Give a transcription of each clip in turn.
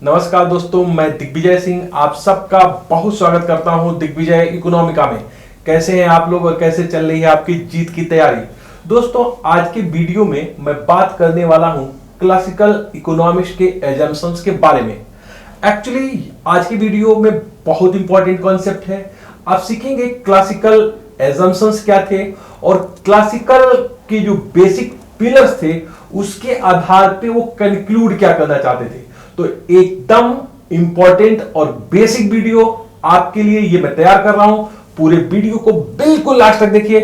नमस्कार दोस्तों, मैं दिग्विजय सिंह आप सबका बहुत स्वागत करता हूं दिग्विजय इकोनॉमिका में। कैसे हैं आप लोग और कैसे चल रही है आपकी जीत की तैयारी। दोस्तों, आज के वीडियो में मैं बात करने वाला हूं क्लासिकल इकोनॉमिक्स के एजम्पशंस के बारे में। एक्चुअली आज की वीडियो में बहुत इंपॉर्टेंट कॉन्सेप्ट है। आप सीखेंगे क्लासिकल एजम्पशंस क्या थे और क्लासिकल के जो बेसिक पिलर्स थे उसके आधार पे वो कंक्लूड क्या करना चाहते थे। तो एकदम इंपॉर्टेंट और बेसिक वीडियो आपके लिए ये मैं तैयार कर रहा हूं। पूरे वीडियो को बिल्कुल लास्ट तक देखिए।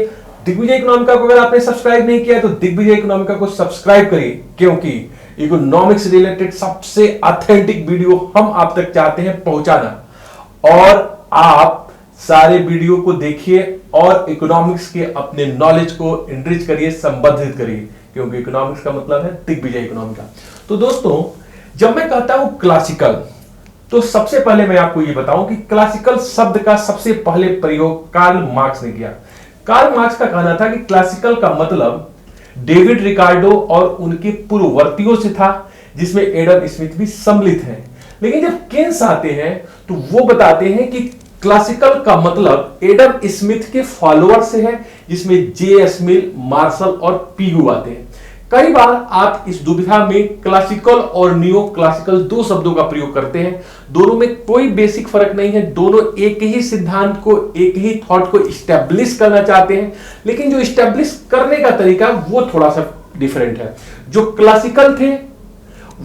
दिग्विजय इकोनॉमिका को अगर आपने सब्सक्राइब नहीं किया तो दिग्विजय इकोनॉमिका को सब्सक्राइब करिए, क्योंकि इकोनॉमिक्स रिलेटेड सबसे ऑथेंटिक वीडियो हम आप तक चाहते हैं पहुंचाना। और आप सारे वीडियो को देखिए और इकोनॉमिक्स के अपने नॉलेज को एनरिच करिए, संवर्धित करिए, क्योंकि इकोनॉमिक्स का मतलब है दिग्विजय इकोनॉमिका। तो दोस्तों, जब मैं कहता हूं क्लासिकल, तो सबसे पहले मैं आपको यह बताऊं कि क्लासिकल शब्द का सबसे पहले प्रयोग कार्ल मार्क्स ने किया। कार्ल मार्क्स का कहना था कि क्लासिकल का मतलब डेविड रिकार्डो और उनके पूर्ववर्तियों से था, जिसमें एडम स्मिथ भी सम्मिलित हैं। लेकिन जब केन्स आते हैं तो वो बताते हैं कि क्लासिकल का मतलब एडम स्मिथ के फॉलोअर से है, जिसमें जे.एस. मिल, मार्शल और पीयू आते हैं। कई बार आप इस दुविधा में क्लासिकल और नियो क्लासिकल दो शब्दों का प्रयोग करते हैं। दोनों में कोई बेसिक फर्क नहीं है, दोनों एक ही सिद्धांत को, एक ही थॉट को इस्टेब्लिश करना चाहते हैं, लेकिन जो इस्टेब्लिश करने का तरीका वो थोड़ा सा डिफरेंट है। जो क्लासिकल थे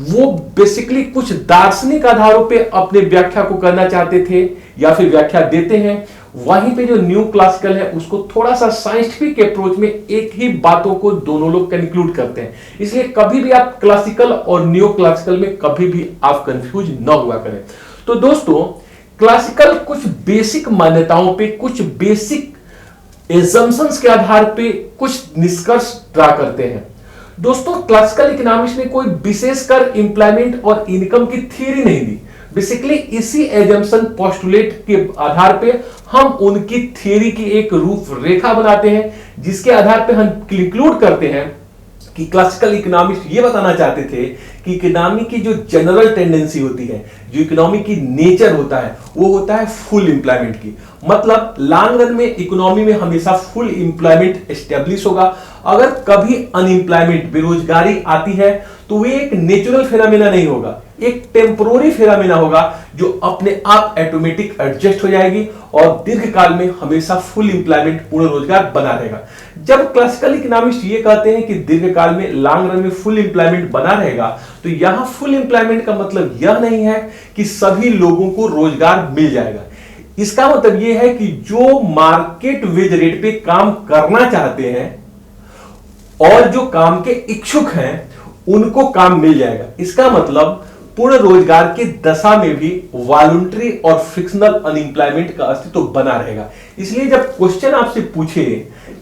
वो बेसिकली कुछ दार्शनिक आधारों पे अपने व्याख्या को करना चाहते थे या फिर व्याख्या देते हैं। वहीं पे जो न्यू क्लासिकल है उसको थोड़ा सा साइंटिफिक अप्रोच में एक ही बातों को दोनों लोग कंक्लूड करते हैं। इसलिए कभी भी आप क्लासिकल और न्यू क्लासिकल में कभी भी आप कंफ्यूज न हुआ करें। तो दोस्तों, क्लासिकल कुछ बेसिक मान्यताओं पे, कुछ बेसिक एजम्पशंस के आधार पे कुछ निष्कर्ष ड्रा करते हैं। दोस्तों, क्लासिकल इकोनॉमिक्स में कोई विशेषकर एम्प्लॉयमेंट और इनकम की थ्योरी नहीं दी। बेसिकली इसी एजम्पशन पोस्टुलेट के आधार पे हम उनकी थ्योरी की एक रूपरेखा बनाते हैं, जिसके आधार पे हम कंक्लूड करते हैं कि क्लासिकल इकोनॉमिक्स ये बताना चाहते थे कि इकोनॉमी की जो जनरल टेंडेंसी होती है, जो इकोनॉमी की नेचर होता है, वो होता है फुल एम्प्लॉयमेंट की। मतलब लॉन्ग रन में इकोनॉमी में हमेशा फुल एम्प्लॉयमेंट एस्टेब्लिश होगा। अगर कभी अनएम्प्लॉयमेंट, बेरोजगारी आती है तो वो एक नेचुरल फिनोमेना नहीं होगा, एक टेम्पोररी फिनोमेना होगा जो अपने आप ऑटोमेटिक एडजस्ट हो जाएगी और दीर्घकाल में हमेशा फुल एम्प्लॉयमेंट, पूर्ण रोजगार बना रहेगा। जब क्लासिकल इकोनॉमिस्ट ये कहते हैं कि दीर्घकाल में, लॉन्ग रन में फुल एम्प्लॉयमेंट बना रहेगा, तो यहां फुल एम्प्लॉयमेंट का मतलब यह नहीं है कि सभी लोगों को रोजगार मिल जाएगा। इसका मतलब यह है कि जो मार्केट वेज रेट पे काम करना चाहते हैं और जो काम के इच्छुक हैं उनको काम मिल जाएगा। इसका मतलब पूर्ण रोजगार की दशा में भी वॉलंटरी और फ्रिक्शनल अनएम्प्लॉयमेंट का अस्तित्व बना रहेगा। इसलिए जब क्वेश्चन आपसे पूछे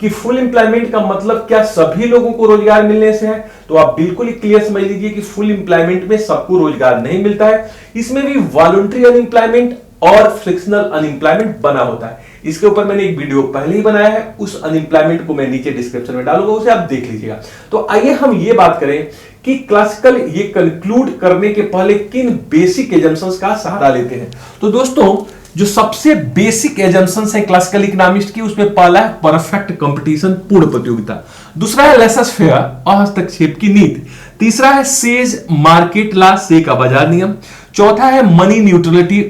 कि फुल एम्प्लॉयमेंट का मतलब क्या सभी लोगों को रोजगार मिलने से है, तो आप बिल्कुल ही क्लियर समझ लीजिए कि फुल एम्प्लॉयमेंट में सबको रोजगार नहीं मिलता है। इसमें भी वॉलंटरी अनएम्प्लॉयमेंट और फ्रिक्शनल अनएम्प्लॉयमेंट बना होता है। इसके ऊपर मैंने एक वीडियो पहले ही बनाया है, उस अनएम्प्लॉयमेंट को मैं नीचे डिस्क्रिप्शन में डालूंगा, उसे आप देख लीजिएगा। तो आइए हम ये बात करें कि क्लासिकल ये कंक्लूड करने के पहले किन बेसिक एजम्पशंस का सहारा लेते हैं। तो दोस्तों, जो सबसे बेसिक एजम्पशंस है क्लासिकल इकोनॉमिस्ट की, उसमें पहला है परफेक्ट कंपटीशन, पूर्ण प्रतियोगिता। दूसरा है लेसस फेयर, हस्तक्षेप की नीति। तीसरा है सेज मार्केट लॉ, से का बाजार नियम। चौथा है मनी न्यूट्रलिटी।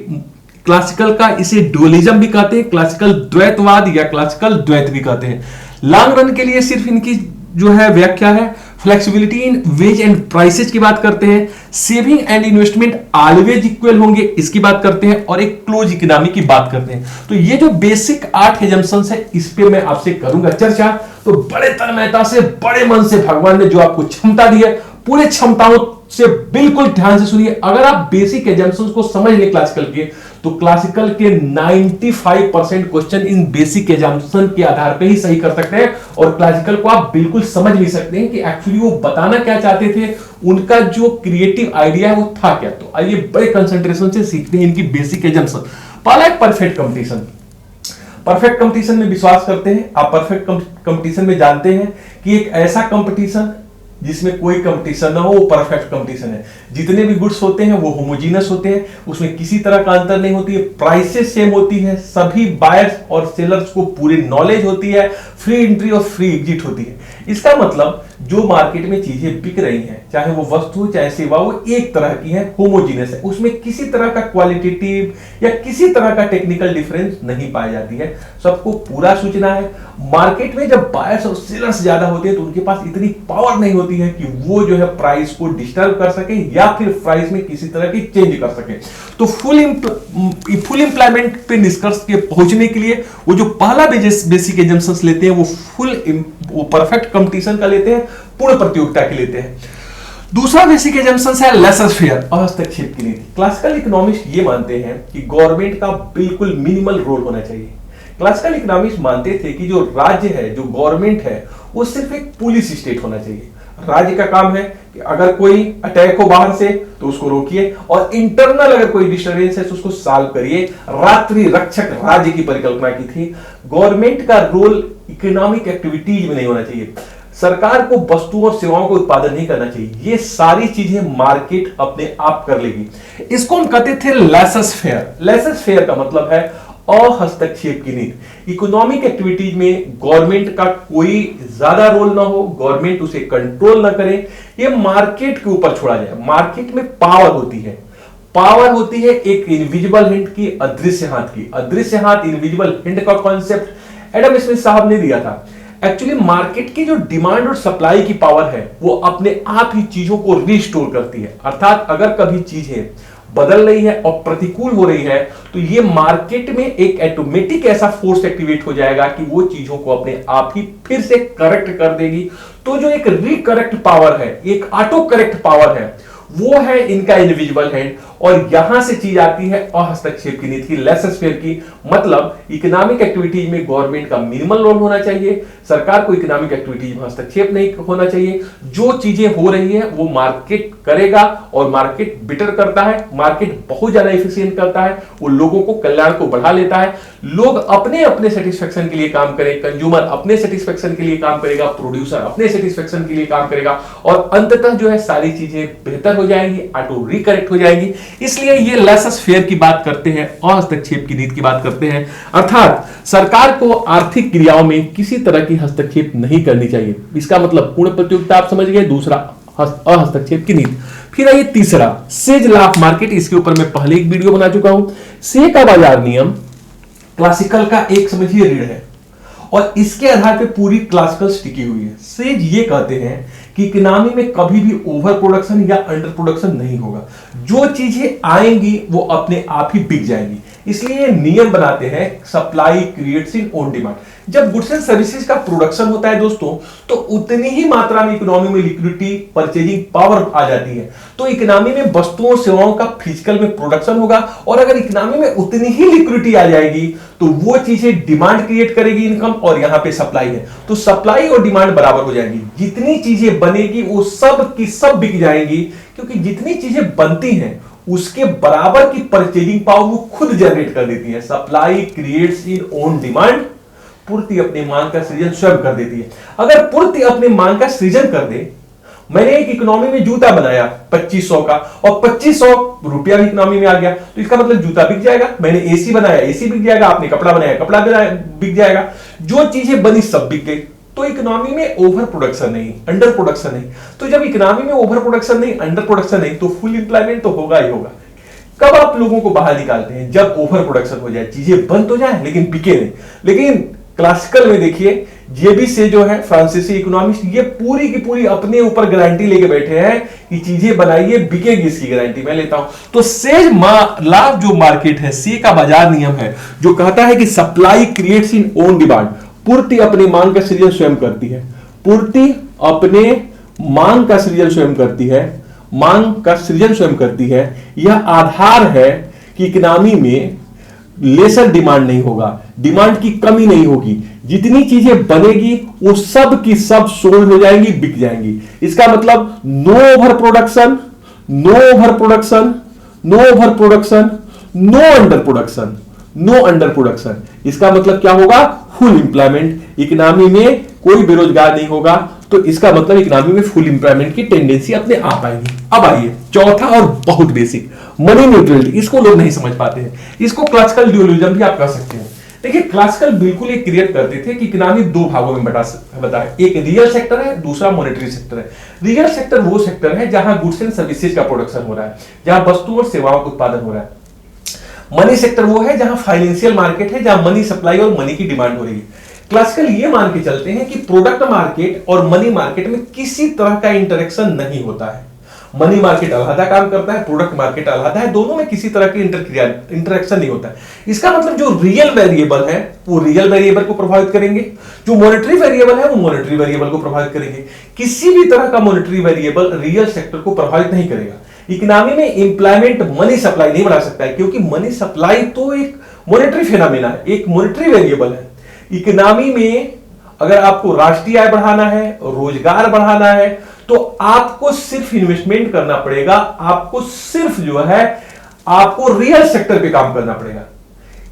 क्लासिकल का इसे डुअलिज्म भी कहते हैं, क्लासिकल द्वैतवाद या क्लासिकल द्वैत भी कहते हैं। लॉन्ग रन के लिए सिर्फ इनकी जो है व्याख्या है flexibility in wage and prices की बात करते हैं। Saving and investment always equal होंगे, इसकी बात करते हैं। और एक क्लोज इकोनॉमी की बात करते हैं। तो ये जो बेसिक 8 एजम्पशंस है, इस पे मैं आपसे करूंगा चर्चा। तो बड़े तन्मयता से, बड़े मन से भगवान ने जो आपको क्षमता दी है, पूरे क्षमताओं से बिल्कुल ध्यान से सुनिए। अगर आप बेसिक एजम्पशंस को समझ लें क्लासिकल के, तो क्लासिकल के 95% क्वेश्चन इन बेसिक एजम्पशन के आधार पे ही सही कर सकते हैं और क्लासिकल को आप बिल्कुल समझ भी सकते हैं कि एक्चुअली वो बताना क्या चाहते थे, उनका जो क्रिएटिव आइडिया है वो था क्या। तो आइए बड़े कंसंट्रेशन से सीखते हैं इनकी बेसिक एजम्पशन। पहला है परफेक्ट कंपटीशन। परफेक्ट कंपटीशन में विश्वास करते हैं। आप परफेक्ट कंपटीशन में जानते हैं कि एक ऐसा कंपटीशन जिसमें कोई कंपटीशन ना हो, वो परफेक्ट कंपटीशन है। जितने भी गुड्स होते हैं वो होमोजीनस होते हैं, उसमें किसी तरह का अंतर नहीं होती है, प्राइसेस सेम होती है, सभी बायर्स और सेलर्स को पूरी नॉलेज होती है, फ्री एंट्री और फ्री एग्जिट होती है। इसका मतलब जो मार्केट में चीजें बिक रही हैं, चाहे वो वस्तु हो चाहे सेवा, वो एक तरह की है, होमोजीनियस है, उसमें किसी तरह का क्वालिटेटिव या किसी तरह का टेक्निकल डिफरेंस नहीं पाई जाती है, सबको पूरा सूचना है। मार्केट में जब बायर्स और सेलर्स ज्यादा होते हैं तो उनके पास इतनी पावर नहीं होती है कि वो जो है प्राइस को डिस्टर्ब कर सके या फिर प्राइस में किसी तरह की चेंज कर सके। तो फुल एम्प्लॉयमेंट पे निष्कर्ष के पहुंचने के लिए वो जो पहला बेसिक एजम्पशंस लेते हैं वो परफेक्ट कंपटीशन का लेते हैं, पूर्ण प्रतियोगिता के लेते हैं। दूसरा बेसिक एजम्पशन है लेसर फेयर, हस्तक्षेप की नीति। क्लासिकल इकोनॉमिस्ट ये मानते हैं कि गवर्नमेंट का बिल्कुल मिनिमल रोल होना चाहिए। क्लासिकल इकोनॉमिस्ट मानते थे कि जो राज्य है, जो गवर्नमेंट है, वो सिर्फ एक पुलिस स्टेट होना चाहिए। राज्य का काम है कि अगर कोई अटैक हो बाहर से तो उसको रोकिए, और इंटरनल अगर कोई डिस्टर्बेंस है तो उसको सॉल्व करिए। रात्रि रक्षक राज्य की परिकल्पना की थी। गवर्नमेंट का रोल इकोनॉमिक एक्टिविटीज में नहीं होना चाहिए। सरकार को वस्तुओं और सेवाओं का उत्पादन नहीं करना चाहिए, ये सारी चीजें मार्केट अपने आप कर लेगी। इसको हम कहते थे लेसस फेयर। लेसस फेयर का मतलब है अहस्तक्षेप की नीति। इकोनॉमिक एक्टिविटीज में गवर्नमेंट का कोई ज्यादा रोल ना हो, गवर्नमेंट उसे कंट्रोल ना करे, ये मार्केट के ऊपर छोड़ा जाए। मार्केट में पावर होती है, पावर होती है एक इनविजिबल हैंड की, अदृश्य हाथ की। अदृश्य हाथ, इनविजिबल हैंड का कॉन्सेप्ट एडम स्मिथ साहब ने दिया था। एक्चुअली मार्केट की जो डिमांड और सप्लाई की पावर है वो अपने आप ही चीजों को रिस्टोर करती है। अर्थात अगर कभी चीजें बदल रही है और प्रतिकूल हो रही है तो ये मार्केट में एक ऑटोमेटिक ऐसा फोर्स एक्टिवेट हो जाएगा कि वो चीजों को अपने आप ही फिर से करेक्ट कर देगी। तो जो एक रिकरेक्ट पावर है, एक ऑटो करेक्ट पावर है, वो है इनका इनविजिबल हैंड। और यहां से चीज आती है अहस्तक्षेप की नीति, लेसस फेयर की। मतलब इकोनॉमिक एक्टिविटीज में गवर्नमेंट का मिनिमल रोल होना चाहिए, सरकार को इकोनॉमिक एक्टिविटीज में हस्तक्षेप नहीं होना चाहिए। जो चीजें हो रही है वो मार्केट करेगा, और मार्केट बेटर करता है, मार्केट बहुत ज्यादा एफिशिएंट करता है, वो लोगों को कल्याण को बढ़ा लेता है। लोग अपने अपने सेटिस्फेक्शन के लिए काम करें, कंज्यूमर अपने सेटिस्फेक्शन के लिए काम करेगा, प्रोड्यूसर अपने सेटिस्फेक्शन के लिए काम करेगा, और अंततः जो है सारी चीजें बेहतर हो जाएंगी, ऑटो रिकरेक्ट हो जाएंगी। इसलिए ये लेसस फेयर की बात करते हैं, हस्तक्षेप की नीति की बात करते हैं। अर्थात सरकार को आर्थिक क्रियाओं में किसी तरह की हस्तक्षेप नहीं करनी चाहिए। इसका मतलब पूर्ण प्रतियोगिता आप समझ गए। दूसरा अहस्तक्षेप की नीति। फिर आइए तीसरा, सेज लॉ ऑफ मार्केट। इसके ऊपर मैं पहले एक वीडियो बना चुका हूं। से का बाजार नियम क्लासिकल का एक समझिए रीढ़ है, और इसके आधार पे पूरी क्लासिकल टिकी हुई है। सेज ये कहते हैं कि इकोनॉमी में कभी भी ओवर प्रोडक्शन या अंडर प्रोडक्शन नहीं होगा। जो चीजें आएंगी वो अपने आप ही बिक जाएंगी। इसलिए नियम बनाते हैं supply creates in on demand. जब गुड्स एंड सर्विसेज का प्रोडक्शन होता है दोस्तों, तो उतनी ही मात्रा में इकोनॉमी में लिक्विडिटी, परचेजिंग पावर आ जाती है। तो इकोनॉमी में वस्तुओं और सेवाओं का फिजिकल में प्रोडक्शन होगा, और अगर इकोनॉमी में उतनी ही लिक्विडिटी आ जाएगी तो वो चीजें डिमांड क्रिएट करेगी, इनकम, और यहां पे सप्लाई है तो सप्लाई और डिमांड बराबर हो जाएगी। जितनी चीजें बनेगी वो सब की सब बिक जाएंगी, क्योंकि जितनी चीजें बनती हैं उसके बराबर की परचेजिंग पावर वो खुद जनरेट कर देती है। सप्लाई क्रिएट्स इन ओन डिमांड, पूर्ति अपने मांग का सृजन स्वयं कर देती है। अगर पूर्ति अपने मांग का सृजन कर दे, मैंने एक इकोनॉमी में जूता बनाया 2500 का, और 2500 रुपया भी इकोनॉमी में आ गया, तो इसका मतलब जूता बिक जाएगा। मैंने एसी बनाया, एसी बिक जाएगा। आपने कपड़ा बनाया, कपड़ा बिक जाएगा। जो चीजें बनी सब बिक गई। तो इकोनॉमी में ओवर प्रोडक्शन नहीं, अंडर प्रोडक्शन नहीं। तो जब इकोनॉमी में ओवर प्रोडक्शन नहीं, अंडर प्रोडक्शन नहीं, तो फुल एम्प्लॉयमेंट तो होगा ही होगा। कब आप लोगों को बाहर निकालते हैं? जब ओवर प्रोडक्शन हो जाए, चीजें बंद तो जाए लेकिन बिके नहीं। लेकिन क्लासिकल में देखिए, जेबी से जो है फ्रांसीसी इकोनॉमिस्ट, ये पूरी की पूरी अपने ऊपर गारंटी लेके बैठे हैं कि चीजें बनाइए, बिकेगी, इसकी गारंटी मैं लेता हूं। तो सेज लॉ जो मार्केट है, सी का बाजार नियम है, जो कहता है कि सप्लाई क्रिएट्स इन ओन डिमांड। पूर्ति अपनी मांग का सृजन स्वयं करती है। पूर्ति अपने मांग का सृजन स्वयं करती है, मांग का सृजन स्वयं करती है। यह आधार है कि इकोनॉमी में लेसर डिमांड नहीं होगा, डिमांड की कमी नहीं होगी। जितनी चीजें बनेगी वो सब की सब सोल्ड हो जाएंगी, बिक जाएंगी। इसका मतलब no over production, no over production, no over production, no under production, no under production. इसका मतलब क्या होगा? Full employment. इकोनॉमी में कोई बेरोजगार नहीं होगा, तो इसका मतलब इकोनॉमी में फुल एम्प्लॉयमेंट की टेंडेंसी अपने आप आएगी। अब आइए चौथा और बहुत बेसिक, मनी न्यूट्रलिटी। इसको लोग नहीं समझ पाते हैं, इसको क्लासिकल ड्यूअलिज्म भी आप कह सकते हैं। देखिए क्लासिकल बिल्कुल ये क्रिएट करते थे कि इकोनॉमी दो भागों में बताया, एक रियल सेक्टर है, दूसरा मॉनेटरी सेक्टर है। रियल सेक्टर वो सेक्टर है जहां गुड्स एंड सर्विसेज का प्रोडक्शन हो रहा है, जहां वस्तु और सेवाओं का उत्पादन हो रहा है। मनी सेक्टर वो है जहां फाइनेंशियल मार्केट है, जहां मनी सप्लाई और मनी की डिमांड हो रही है। क्लासिकल ये मान के चलते हैं कि प्रोडक्ट मार्केट और मनी मार्केट में किसी तरह का इंटरेक्शन नहीं होता है। मनी मार्केट अलग काम करता है, प्रोडक्ट मार्केट अलग है, दोनों में किसी तरह की इंटरेक्शन नहीं होता है। इसका मतलब जो रियल वेरिएबल है वो रियल वेरिएबल को प्रभावित करेंगे, जो मॉनेटरी वेरिएबल है वो मॉनेटरी वेरिएबल को प्रभावित करेंगे। किसी भी तरह का मॉनेटरी वेरिएबल रियल सेक्टर को प्रभावित नहीं करेगा। इकोनॉमी में एम्प्लॉयमेंट मनी सप्लाई नहीं बढ़ा सकता है, क्योंकि मनी सप्लाई तो एक मॉनेटरी फिनोमेना है, एक मॉनेटरी वेरिएबल है। इकोनॉमी में अगर आपको राष्ट्रीय आय बढ़ाना है, रोजगार बढ़ाना है, तो आपको सिर्फ इन्वेस्टमेंट करना पड़ेगा, आपको सिर्फ जो है आपको रियल सेक्टर पे काम करना पड़ेगा।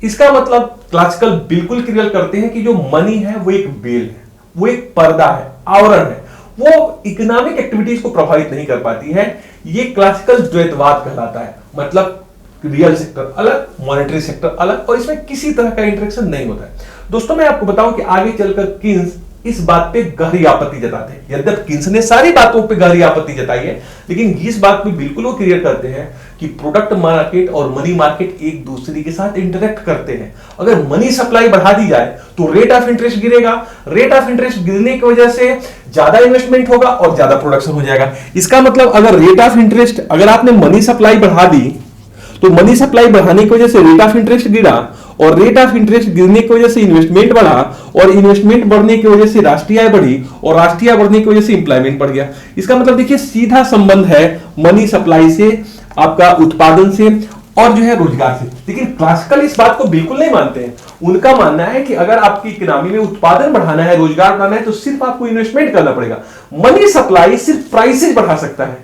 इसका मतलब क्लासिकल बिल्कुल क्लियर करते हैं कि जो मनी है वो एक वेल है, वो एक पर्दा है, आवरण है, वो इकोनॉमिक एक्टिविटीज को प्रभावित नहीं कर पाती है। ये क्लासिकल द्वैतवाद कहलाता है, मतलब रियल सेक्टर अलग, मॉनेटरी सेक्टर अलग, और इसमें किसी तरह का इंटरेक्शन नहीं होता है। दोस्तों मैं आपको बताऊं कि आगे चलकर किन्स इस बात पे गहरी आपत्ति जताते हैं। यद्यपि किन्स ने सारी बातों पे गहरी आपत्ति जताई है, लेकिन इस बात पे बिल्कुल वो क्लियर करते हैं कि प्रोडक्ट मार्केट और मनी मार्केट एक दूसरे के साथ इंटरेक्ट करते हैं। अगर मनी सप्लाई बढ़ा दी जाए तो रेट ऑफ इंटरेस्ट गिरेगा, रेट ऑफ इंटरेस्ट गिरने की वजह से ज्यादा इन्वेस्टमेंट होगा और ज्यादा प्रोडक्शन हो जाएगा। इसका मतलब अगर रेट ऑफ इंटरेस्ट, अगर आपने मनी सप्लाई बढ़ा दी तो मनी सप्लाई बढ़ाने की वजह से रेट ऑफ इंटरेस्ट गिरा, और रेट ऑफ इंटरेस्ट गिरने की वजह से इन्वेस्टमेंट बढ़ा, और इन्वेस्टमेंट बढ़ने की वजह से राष्ट्रीय आय बढ़ी, और राष्ट्रीय आय बढ़ने की वजह से इंप्लॉयमेंट बढ़ गया। इसका मतलब देखिए सीधा संबंध है मनी सप्लाई से, आपका उत्पादन से, और जो है रोजगार से। लेकिन क्लासिकल इस बात को बिल्कुल नहीं मानते हैं। उनका मानना है कि अगर आपकी इकोनॉमी में उत्पादन बढ़ाना है, रोजगार बढ़ाना है, तो सिर्फ आपको इन्वेस्टमेंट करना पड़ेगा। मनी सप्लाई सिर्फ प्राइसेस बढ़ा सकता है,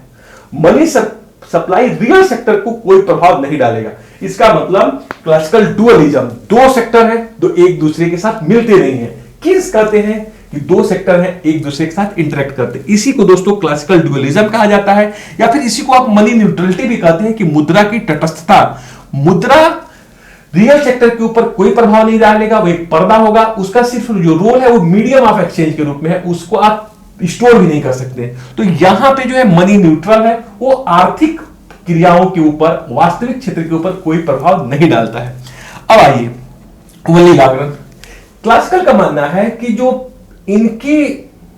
मनी सप्लाई रियल सेक्टर को कोई प्रभाव नहीं डालेगा। इसका मतलब क्लासिकल डुअलिज्म, दो सेक्टर है, दो एक दूसरे के साथ मिलते नहीं है। किस कहते हैं कि दो सेक्टर हैं, एक दूसरे के साथ इंटरेक्ट करते हैं। इसी को दोस्तों क्लासिकल डुअलिज्म कहा जाता है, या फिर इसी को आप मनी न्यूट्रलिटी भी कहते हैं कि मुद्रा की तटस्थता। मुद्रा रियल सेक्टर के ऊपर कोई प्रभाव नहीं डालेगा, वो एक पर्दा होगा, उसका सिर्फ जो रोल है वो मीडियम ऑफ एक्सचेंज के रूप में है, उसको आप स्टोर भी नहीं कर सकते। तो यहां पे जो है मनी न्यूट्रल है, वो आर्थिक क्रियाओं के ऊपर, वास्तविक क्षेत्र के ऊपर कोई प्रभाव नहीं डालता है। अब आइए वली लागरन। क्लासिकल का मानना है कि जो इनकी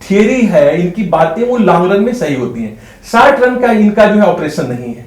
थियरी है, इनकी बातें वो लॉन्ग रन में सही होती हैं, शॉर्ट रन का इनका जो है ऑपरेशन नहीं है।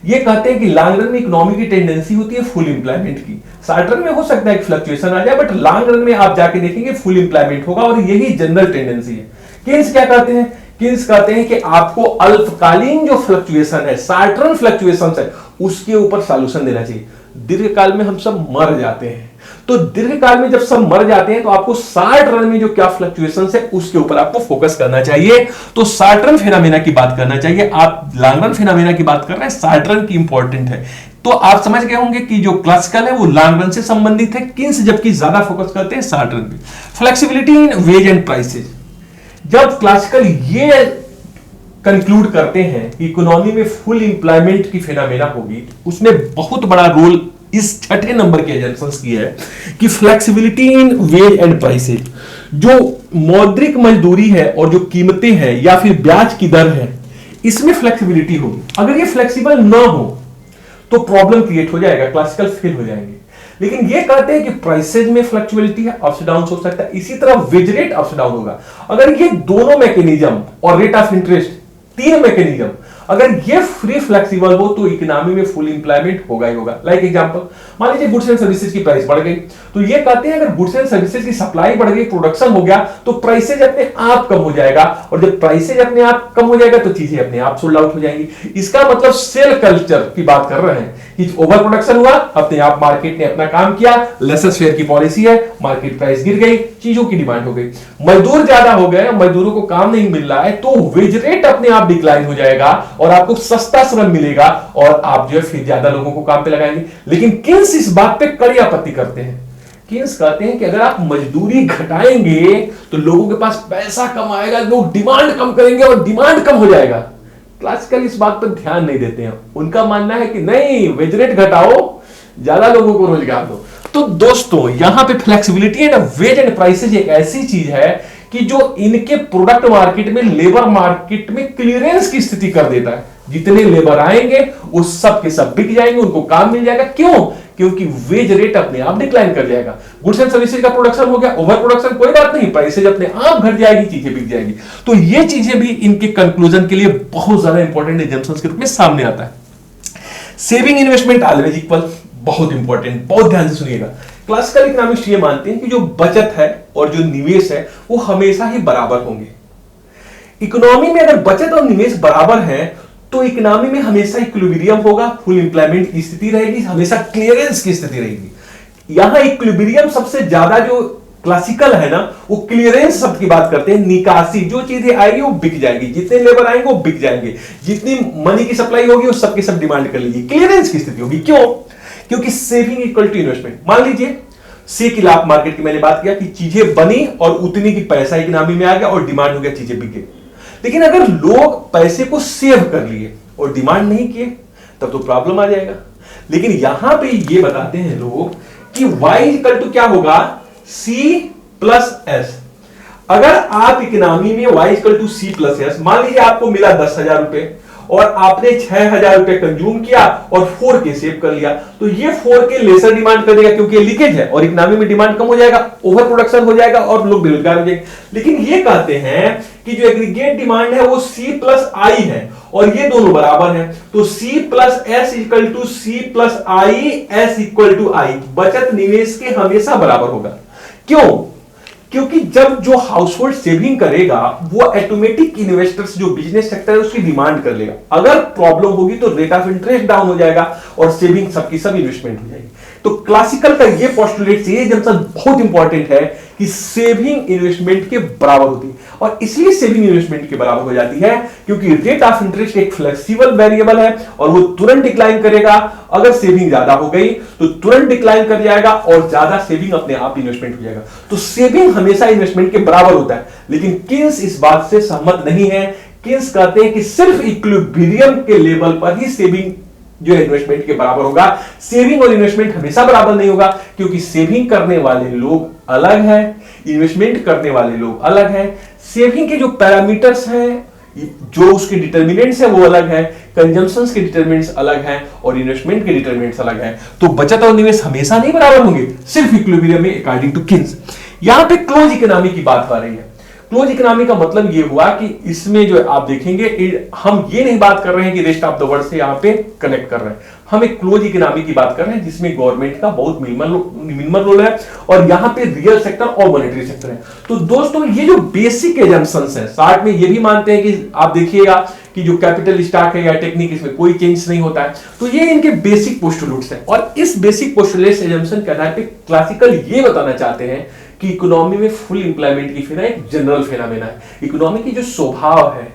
ये कहते हैं कि लॉन्ग रन में इकोनॉमी की टेंडेंसी होती है फुल एम्प्लॉयमेंट की। शॉर्ट रन में हो सकता है कि फ्लक्चुएशन आ जाए, बट लॉन्ग रन में आप जाके देखेंगे फुल एम्प्लॉयमेंट होगा, और यही जनरल टेंडेंसी है। किन्स क्या कहते हैं? किन्स कहते हैं कि आपको अल्पकालीन जो फ्लक्चुएशन है, शॉर्ट रन फ्लक्चुएशन है, उसके ऊपर सॉल्यूशन देना चाहिए। दीर्घकाल में हम सब मर जाते हैं, तो दीर्घकाल में जब सब मर जाते हैं तो आपको शॉर्ट रन में जो क्या फ्लक्चुएशन है उसके ऊपर आपको फोकस करना चाहिए। तो शॉर्ट रन फिनोमेना की बात करना चाहिए। आप लॉन्ग रन फिनोमेना की बात कर रहे हैं, शॉर्ट रन की इंपॉर्टेंट है। तो आप समझ गए होंगे कि जो क्लासिकल है वो लॉन्ग रन से संबंधित है, किन्स जबकि ज्यादा फोकस करते हैं शॉर्ट रन पे। Flexibility in wage and prices. जब क्लासिकल ये कंक्लूड करते हैं कि इकोनॉमी में फुल एम्प्लॉयमेंट की फिनोमेना होगी, उसने बहुत बड़ा रोल इस छठे नंबर के एजेंशंस की है कि flexibility in wage and prices. जो मौद्रिक मजदूरी है और जो कीमतें हैं या फिर ब्याज की दर है, इसमें फ्लेक्सिबिलिटी होगी। अगर ये फ्लेक्सिबल ना हो तो प्रॉब्लम क्रिएट हो जाएगा, क्लासिकल फेल हो जाएंगे। लेकिन ये कहते हैं कि प्राइसेज में फ्लक्चुएलिटी है, अप्स डाउन हो सकता है, इसी तरह वेज रेट अप्स डाउन होगा। अगर ये दोनों मैकेनिज्म और रेट ऑफ इंटरेस्ट, तीन मैकेनिज्म अगर ये फ्री फ्लेक्सिबल हो तो इकोनॉमी में फुल एम्प्लॉयमेंट होगा ही होगा। लाइक एग्जांपल, मान लीजिए गुड्स एंड सर्विसेज की प्राइस बढ़ गई, तो ये कहते हैं अगर गुड्स एंड सर्विसेज की सप्लाई बढ़ गई, प्रोडक्शन हो गया, तो प्राइसेज अपने आप कम हो जाएगा, और जब प्राइसेज अपने आप कम हो जाएगा तो चीजें अपने आप सोल्ड आउट हो जाएंगी। इसका मतलब सेल कल्चर की बात कर रहे हैं कि ओवर प्रोडक्शन हुआ, अपने आप मार्केट ने अपना काम किया, लेसर शेयर की पॉलिसी है, मार्केट प्राइस गिर गई, चीजों की डिमांड हो गई, मजदूर ज्यादा हो गए, मजदूरों को काम नहीं मिल रहा है, तो वेज रेट अपने आप डिक्लाइन हो जाएगा और आपको सस्ता श्रम मिलेगा, और आप जो है फिर ज्यादा लोगों को काम पे लगाएंगे। लेकिन किन्स इस बात पे कड़ी आपत्ति करते हैं। किन्स कहते हैं कि अगर आप मजदूरी घटाएंगे तो लोगों के पास पैसा कम आएगा, लोग डिमांड कम करेंगे और डिमांड कम हो जाएगा। क्लासिकल इस बात पर ध्यान नहीं देते हैं। उनका मानना है कि नहीं, वेज रेट घटाओ, ज्यादा लोगों को रोजगार दो। तो दोस्तों यहां पे flexibility and wage and prices एक ऐसी चीज है कि जो इनके प्रोडक्ट मार्केट में, लेबर मार्केट में क्लियरेंस की स्थिति कर देता है। जितने लेबर आएंगे वो सब के सब बिक जाएंगे, उनको काम मिल जाएगा। क्यों? क्योंकि वेज रेट अपने आप डिक्लाइन कर जाएगा। गुड्स एंड सर्विसेज का प्रोडक्शन हो गया, ओवर प्रोडक्शन कोई बात नहीं, प्राइसेज अपने आप घट जाएगी, चीजें बिक जाएगी। तो ये चीजें भी इनके कंक्लूजन के लिए बहुत ज्यादा इंपॉर्टेंट एजम्पशंस के रूप में सामने आता है। सेविंग इन्वेस्टमेंट ऑलवेज इक्वल, बहुत इंपॉर्टेंट, बहुत ध्यान से सुनिएगा। क्लासिकल इकोनॉमिक्स ये मानते हैं कि जो बचत है और जो निवेश है वो हमेशा ही बराबर होंगे। इकोनॉमी में अगर बचत और निवेश बराबर है तो इकोनॉमी में हमेशा इक्विलिब्रियम होगा, फुल एम्प्लॉयमेंट की स्थिति रहेगी, हमेशा क्लियरेंस की स्थिति रहेगी। यहां इक्विलिब्रियम सबसे ज्यादा जो क्लासिकल है ना, वो क्लियरेंस शब्द की बात करते हैं। निकासी, जो चीजें आएगी वो बिक जाएगी, जितने लेबर आएंगे वो बिक जाएंगे, जितनी मनी की सप्लाई होगी वो सबके सब डिमांड कर लीजिए, क्लियरेंस की स्थिति होगी। क्यों? क्योंकि सेविंग इक्वल टू इन्वेस्टमेंट। मान लीजिए से की लाभ मार्केट की मैंने बात किया कि चीजें बनी और उतनी की पैसा इकोनॉमी में आ गया और डिमांड हो गया, चीजें बिक गई। लेकिन अगर लोग पैसे को सेव कर लिए और डिमांड नहीं किए तब तो प्रॉब्लम आ जाएगा। लेकिन यहां पे ये बताते हैं लोग कि y इक्वल टू क्या होगा, C प्लस एस। अगर आप इकोनॉमी में y equal to C plus S, मान लीजिए आपको मिला 10,000 रुपए और आपने 6,000 रुपए कंज्यूम किया और 4K सेव कर लिया, तो ये 4K लेसर डिमांड करेगा क्योंकि लीकेज है और इकोनॉमी में डिमांड कम हो जाएगा, ओवर प्रोडक्शन हो जाएगा और लोग बेरोजगार हो जाएंगे। लेकिन ये कहते हैं कि जो एग्रीगेट डिमांड है वो C प्लस आई है और ये दोनों बराबर है, तो C plus S equal to C plus I, S equal to I. बचत निवेश के हमेशा बराबर होगा। क्यों? क्योंकि जब जो हाउस होल्ड सेविंग करेगा वो ऑटोमेटिक इन्वेस्टर्स, जो बिजनेस सेक्टर है, उसकी डिमांड कर लेगा। अगर प्रॉब्लम होगी तो रेट ऑफ इंटरेस्ट डाउन हो जाएगा और सेविंग सबकी सब इन्वेस्टमेंट हो जाएगी। तो क्लासिकल का ये पोस्टुलेट, ये जंक्शन बहुत इंपॉर्टेंट है कि सेविंग इन्वेस्टमेंट के बराबर होती है। और इसलिए सेविंग इन्वेस्टमेंट के बराबर हो जाती है क्योंकि रेट ऑफ इंटरेस्ट एक फ्लेक्सिबल वेरिएबल है और वो तुरंत डिक्लाइन करेगा। अगर सेविंग ज्यादा हो गई तो तुरंत डिक्लाइन कर जाएगा और ज्यादा सेविंग अपने आप इन्वेस्टमेंट हो जाएगा। तो सेविंग हमेशा इन्वेस्टमेंट के बराबर होता है। लेकिन किन्स इस बात से सहमत नहीं है। किन्स कहते हैं कि सिर्फ इक्विलिब्रियम के लेवल पर ही सेविंग जो इन्वेस्टमेंट के बराबर होगा। सेविंग और इन्वेस्टमेंट हमेशा बराबर नहीं होगा क्योंकि सेविंग करने वाले लोग अलग हैं, इन्वेस्टमेंट करने वाले लोग अलग हैं। सेविंग के जो पैरामीटर्स हैं, जो उसके डिटर्मिनेंट्स है वो अलग है, कंजम्पशंस के डिटर्मिनेंट्स अलग हैं और इन्वेस्टमेंट के डिटर्मिनेंट्स अलग हैं। तो बचत और निवेश हमेशा नहीं बराबर होंगे, सिर्फ इक्विलिब्रियम में अकॉर्डिंग टू किन्स। यहां पे क्लोज इकोनॉमी की बात आ रही है। क्लोज इकोनॉमी का मतलब ये हुआ कि इसमें जो आप देखेंगे, हम ये नहीं बात कर रहे हैं कि रेस्ट ऑफ द वर्ल्ड से यहां पे कनेक्ट कर रहे हैं, हम एक क्लोज इकोनॉमी की बात कर रहे हैं जिसमें गवर्नमेंट का बहुत मिनिमल रोल है और यहां पे रियल सेक्टर और मॉनेटरी सेक्टर है। तो दोस्तों ये जो बेसिक एजम्पशंस है, साथ में ये भी मानते हैं कि आप देखिएगा कि जो कैपिटल स्टॉक है या टेक्निक, इसमें कोई चेंज नहीं होता है। तो ये इनके बेसिक पोस्टुलेट्स हैं और इस बेसिक पोस्टुलेट्स एजम्पशन के आधार पे क्लासिकल ये बताना चाहते हैं कि इकोनॉमी में फुल एम्प्लॉयमेंट की फिर एक जनरल फिनोमेना है। इकोनॉमी की जो स्वभाव है,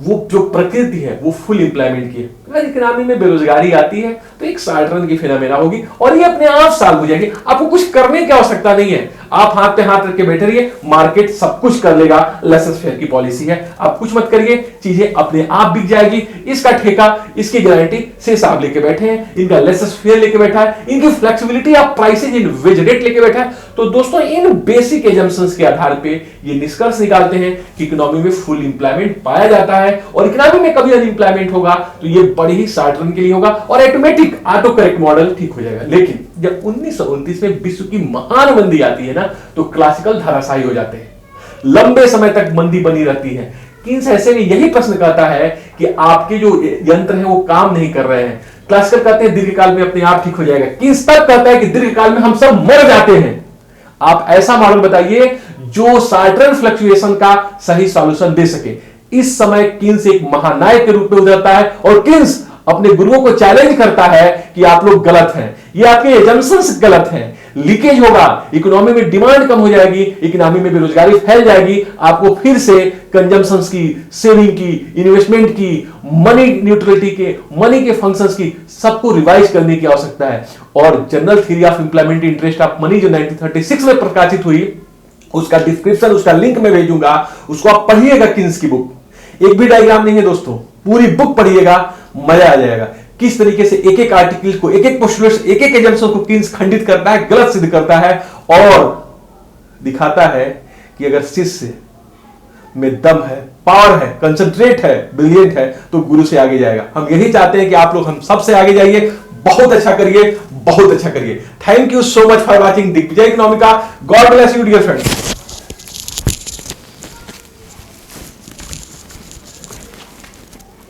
वो जो प्रकृति है, वो फुल एम्प्लॉयमेंट की है। अगर इकोनॉमी में बेरोजगारी आती है तो एक साधारण की फिनोमेना होगी और ये अपने आप सॉल्व हो जाएगी। आपको कुछ करने की आवश्यकता नहीं है, आप हाथ पे हाथ रख के बैठे रहिए, मार्केट सब कुछ कर लेगा। लेसर फेयर की पॉलिसी है, आप कुछ मत करिए, चीजें अपने आप बिक जाएगी। इसका ठेका, इसकी गारंटी से साहब लेके बैठे हैं, इनका लेसर फेयर लेके बैठा है, इनकी flexibility of prices in wage rate लेके बैठा है। तो दोस्तों इन बेसिक एजम्पशंस के आधार पे ये निष्कर्ष निकालते हैं कि इकोनॉमी में फुल एम्प्लॉयमेंट पाया जाता है और इकोनॉमी में कभी अनएम्प्लॉयमेंट होगा तो ये बड़ी ही शॉर्ट रन के लिए होगा और ऑटोमेटिक ऑटो करेक्ट मॉडल ठीक हो जाएगा। लेकिन जब 1929 में विश्व की महान मंदी आती है ना, तो क्लासिकल धराशायी हो जाते हैं, लंबे समय तक मंदी बनी रहती है। किन्स ऐसे में यही प्रश्न करता है कि आपके जो यंत्र हैं वो काम नहीं कर रहे हैं। क्लासिकल कहते हैं दीर्घकाल में अपने आप ठीक हो जाएगा। किन्स तक कहता है कि दीर्घकाल में हम सब मर जाते हैं। आप ऐसा मॉडल बताइए जो शॉर्ट रन फ्लक्चुएशन का सही सॉल्यूशन दे सके। इस समय किन्स एक महानायक के रूप में उतरता है और किन्स अपने गुरुओं को चैलेंज करता है कि आप लोग गलत हैं, ये आपके एजम्पशंस गलत हैं। लीकेज होगा, इकोनॉमी में डिमांड कम हो जाएगी, इकोनॉमी में बेरोजगारी फैल जाएगी। आपको फिर से कंजम्पशंस की, सेविंग की, इन्वेस्टमेंट की, मनी न्यूट्रलिटी के, मनी के फंक्शंस की सबको रिवाइज करने की आवश्यकता है। और general theory of implemented interest of money जो 1936 में प्रकाशित हुई, उसका डिस्क्रिप्शन, उसका लिंक मैं भेजूंगा, उसको आप पढ़िएगा। किन्स की बुक, एक भी डायग्राम नहीं है दोस्तों, पूरी बुक पढ़िएगा, मजा आ जाएगा। किस तरीके से एक एक आर्टिकल को, एक एक पोस्टुलेट्स, एक एक एजम्पशन को किन्स खंडित करता है, गलत सिद्ध करता है और दिखाता है कि अगर शिष्य में दम है, पावर है, कंसंट्रेट है, ब्रिलियंट है, तो गुरु से आगे जाएगा। हम यही चाहते हैं कि आप लोग हम सबसे आगे जाइए, बहुत अच्छा करिए, बहुत अच्छा करिए। Thank you so much for watching Digvijay Economica. God bless you dear friends.